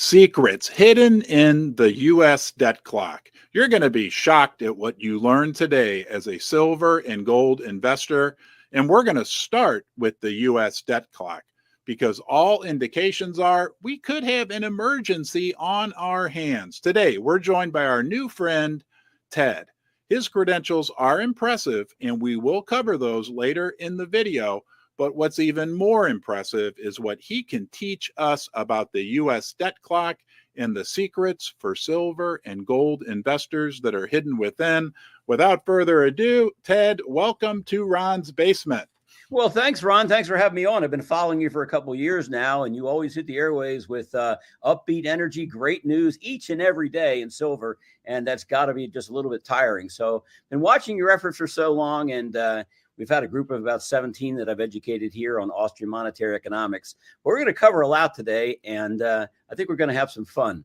Secrets hidden in the U.S. debt clock. You're going to be shocked at what you learn today as a silver and gold investor. And we're going to start with the U.S. debt clock because all indications are we could have an emergency on our hands. Today, we're joined by our new friend, Ted. His credentials are impressive, and we will cover those later in the video. But what's even more impressive is what he can teach us about the U.S. debt clock and the secrets for silver and gold investors that are hidden within. Without further ado, Ted, welcome to Ron's Basement. Well, thanks, Ron. Thanks for having me on. I've been following you for a couple of years now, and you always hit the airways with upbeat energy, great news each and every day in silver, and that's got to be just a little bit tiring. So been watching your efforts for so long, and we've had a group of about 17 that I've educated here on Austrian monetary economics. We're going to cover a lot today, and I think we're going to have some fun.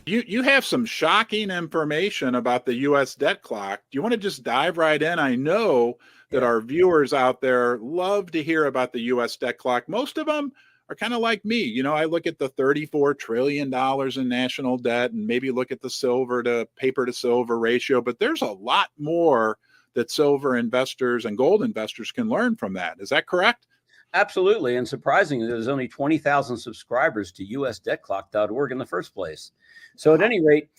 You have some shocking information about the U.S. debt clock. Do you want to just dive right in? I know that our viewers out there love to hear about the U.S. debt clock. Most of them are kind of like me. You know, I look at the $34 trillion in national debt and maybe look at the silver to paper to silver ratio, but there's a lot more that silver investors and gold investors can learn from that. Is that correct? Absolutely. And surprisingly, there's only 20,000 subscribers to usdebtclock.org in the first place. So at any rate,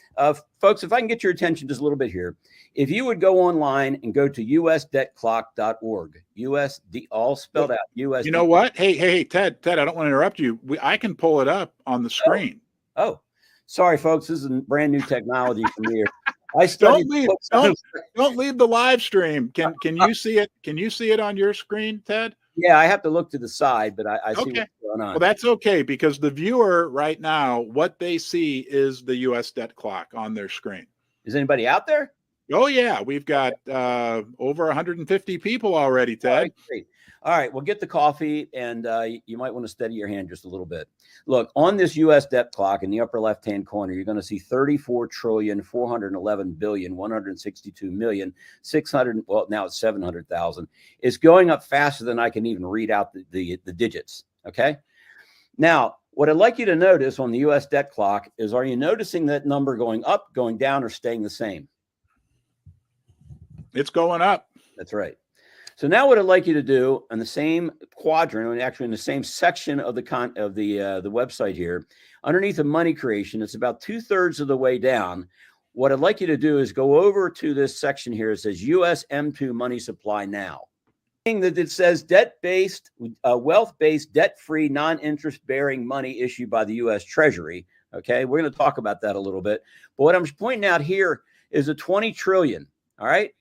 folks, if I can get your attention just a little bit here, if you would go online and go to usdebtclock.org, USD, all spelled out, US. You know what? Hey, Ted, I don't want to interrupt you. I can pull it up on the screen. Oh, sorry, folks. This is brand new technology for me. Don't leave the live stream. Can you see it? Can you see it on your screen, Ted? Yeah, I have to look to the side, but I see okay. What's going on. Well, that's okay, because the viewer right now, what they see is the U.S. debt clock on their screen. Is anybody out there? Oh, yeah. We've got over 150 people already, Ted. All right, great. All right, well, get the coffee, and you might want to steady your hand just a little bit. Look, on this U.S. debt clock in the upper left-hand corner, you're going to see 34,411,162,600,000. Well, now it's 700,000. It's going up faster than I can even read out the digits, okay? Now, what I'd like you to notice on the U.S. debt clock is, are you noticing that number going up, going down, or staying the same? It's going up. That's right. So now what I'd like you to do in the same quadrant, and actually in the same section of the website here, underneath the money creation, it's about 2/3 of the way down. What I'd like you to do is go over to this section here. It says US M2 money supply now. That it says debt-based, wealth-based, debt-free, non-interest bearing money issued by the U.S. Treasury. Okay, we're going to talk about that a little bit. But what I'm pointing out here is the 20 trillion. All right,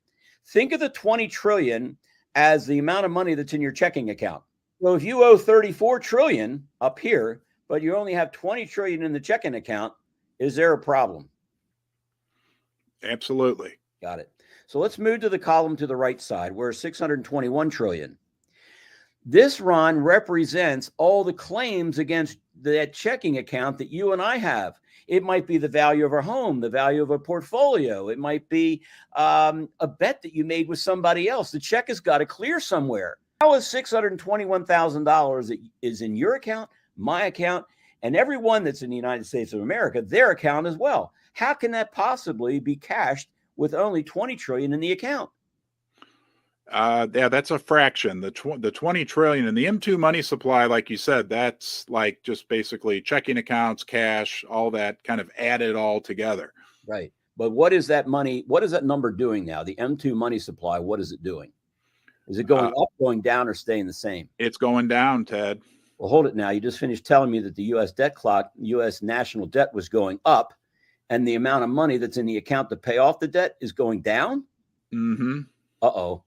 think of the 20 trillion as the amount of money that's in your checking account. So if you owe 34 trillion up here, but you only have 20 trillion in the checking account, is there a problem? Absolutely. Got it. So let's move to the column to the right side, where 621 trillion. This, Ron, represents all the claims against that checking account that you and I have. It might be the value of our home, the value of a portfolio. It might be a bet that you made with somebody else. The check has got to clear somewhere. How is $621,000 that is in your account, my account, and everyone that's in the United States of America, their account as well? How can that possibly be cashed with only 20 trillion in the account? Yeah, that's a fraction. The 20 trillion and the M2 money supply, like you said, that's like just basically checking accounts, cash, all that kind of added all together. Right. But what is that money? What is that number doing now? The M2 money supply, what is it doing? Is it going up, going down, or staying the same? It's going down, Ted. Well, hold it now. You just finished telling me that the U.S. debt clock, U.S. national debt was going up, and the amount of money that's in the account to pay off the debt is going down? Mm-hmm. Uh-oh.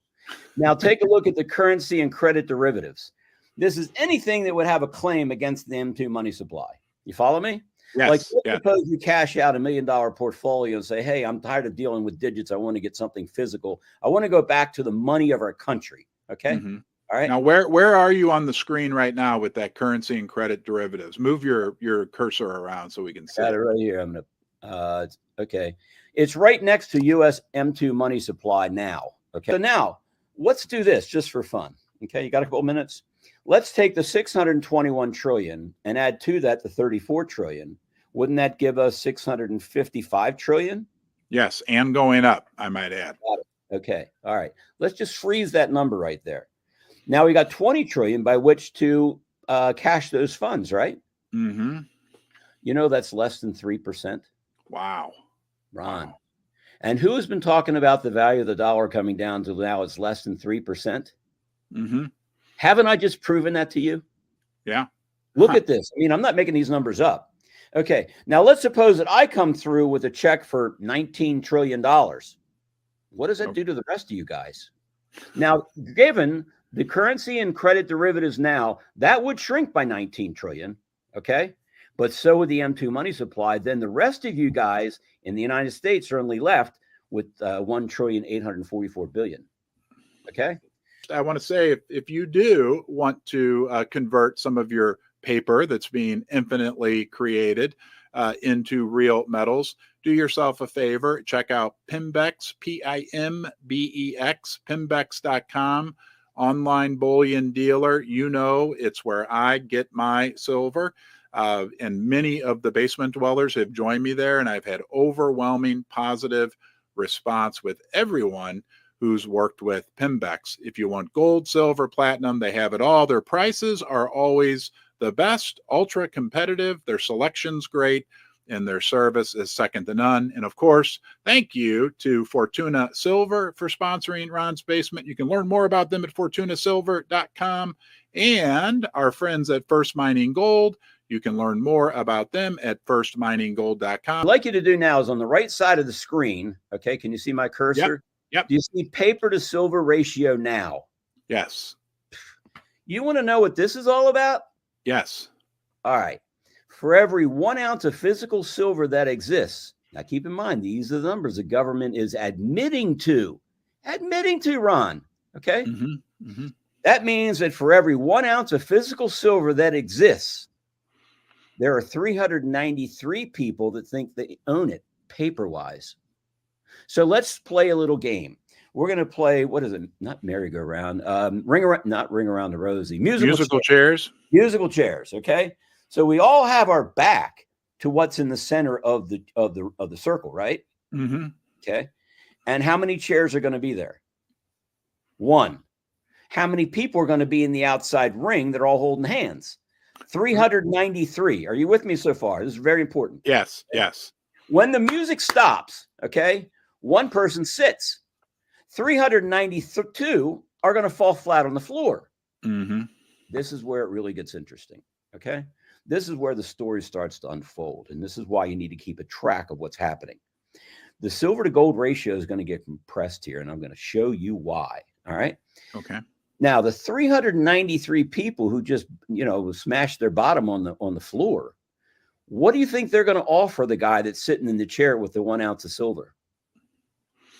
Now take a look at the currency and credit derivatives. This is anything that would have a claim against the M2 money supply. You follow me? Yes. Like, suppose you cash out $1 million portfolio and say, hey, I'm tired of dealing with digits. I want to get something physical. I want to go back to the money of our country. Okay. Mm-hmm. All right. Now, where are you on the screen right now with that currency and credit derivatives? Move your cursor around so we can see it right here. I'm gonna. Okay. It's right next to U.S. M2 money supply now. Okay. So now, let's do this just for fun. Okay, you got a couple minutes? Let's take the 621 trillion and add to that the 34 trillion. Wouldn't that give us 655 trillion? Yes, and going up, I might add. Okay, all right. Let's just freeze that number right there. Now we got 20 trillion by which to cash those funds, right? Mm-hmm. You know, that's less than 3%. Wow. Ron. Wow. And who has been talking about the value of the dollar coming down to now it's less than 3%? Mm-hmm. Haven't I just proven that to you? Yeah. Look at this. I mean, I'm not making these numbers up. Okay. Now let's suppose that I come through with a check for $19 trillion. What does that do to the rest of you guys? Now, given the currency and credit derivatives now, that would shrink by 19 trillion. Okay. But so would the M2 money supply. Then the rest of you guys in the United States are only left with 1,844 billion. Okay. I want to say if you do want to convert some of your paper that's being infinitely created into real metals, do yourself a favor. Check out Pimbex, Pimbex, Pimbex.com, online bullion dealer. You know, it's where I get my silver. And many of the basement dwellers have joined me there, and I've had overwhelming positive response with everyone who's worked with Pimbex. If you want gold, silver, platinum, they have it all. Their prices are always the best, ultra competitive. Their selection's great, and their service is second to none. And of course, thank you to Fortuna Silver for sponsoring Ron's Basement. You can learn more about them at fortunasilver.com, and our friends at First Mining Gold. You can learn more about them at firstmininggold.com. What I'd like you to do now is on the right side of the screen. Okay. Can you see my cursor? Yep. Do you see paper to silver ratio now? Yes. You want to know what this is all about? Yes. All right. For every 1 ounce of physical silver that exists, now keep in mind, these are the numbers the government is admitting to, Ron. Okay. Mm-hmm. Mm-hmm. That means that for every 1 ounce of physical silver that exists, there are 393 people that think they own it paper-wise. So let's play a little game. We're going to play, what is it? Not merry-go-round, not ring around the rosy. Musical chairs. Musical chairs. Okay. So we all have our back to what's in the center of the circle, right? Mm-hmm. Okay. And how many chairs are going to be there? 1. How many people are going to be in the outside ring that are all holding hands? 393. Are you with me so far? This is very important. Yes. Yes. When the music stops, okay, one person sits. 392 are going to fall flat on the floor. Mm-hmm. This is where it really gets interesting. Okay. This is where the story starts to unfold. And this is why you need to keep a track of what's happening. The silver to gold ratio is going to get compressed here, and I'm going to show you why. All right. Okay. Now, the 393 people who just, smashed their bottom on the floor, what do you think they're going to offer the guy that's sitting in the chair with the 1 ounce of silver?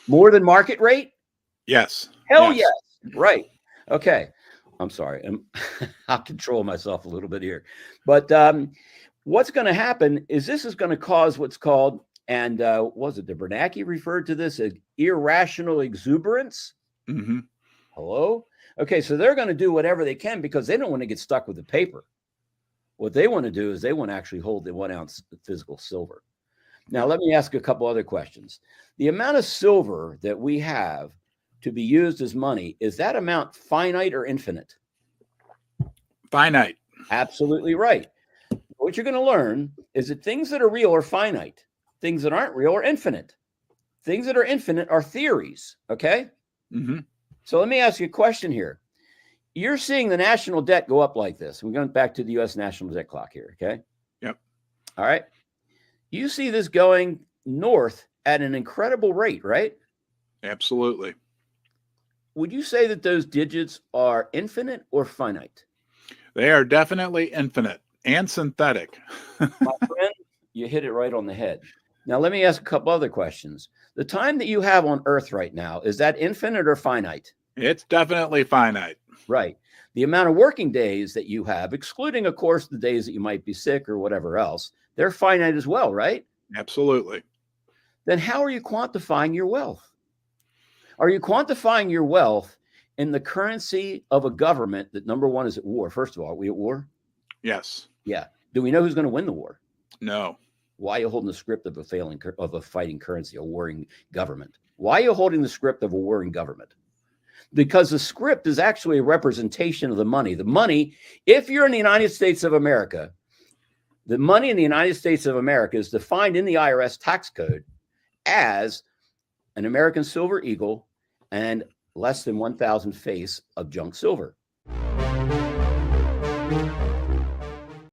More than market rate? Yes. Hell yes. Right. Okay. I'm sorry. I'll control myself a little bit here. But what's going to happen is this is going to cause what's called, and was it the Bernanke referred to this as irrational exuberance? Mm-hmm. Hello? Okay, so they're going to do whatever they can because they don't want to get stuck with the paper. What they want to do is they want to actually hold the 1 ounce physical silver. Now, let me ask a couple other questions. The amount of silver that we have to be used as money, is that amount finite or infinite? Finite. Absolutely right. What you're going to learn is that things that are real are finite. Things that aren't real are infinite. Things that are infinite are theories, okay? Mm-hmm. So let me ask you a question here. You're seeing the national debt go up like this. We're going back to the U.S. national debt clock here, okay? Yep. All right. You see this going north at an incredible rate, right? Absolutely. Would you say that those digits are infinite or finite? They are definitely infinite and synthetic. My friend, you hit it right on the head. Now, let me ask a couple other questions. The time that you have on Earth right now, is that infinite or finite? It's definitely finite. Right. The amount of working days that you have, excluding, of course, the days that you might be sick or whatever else, they're finite as well, right? Absolutely. Then how are you quantifying your wealth? Are you quantifying your wealth in the currency of a government that, number one, is at war. First of all, are we at war? Yes. Yeah. Do we know who's going to win the war? No. Why are you holding the script of a fighting currency, a warring government? Why are you holding the script of a warring government? Because the script is actually a representation of the money. The money, if you're in the United States of America, the money in the United States of America is defined in the IRS tax code as an American silver eagle and less than 1,000 face of junk silver.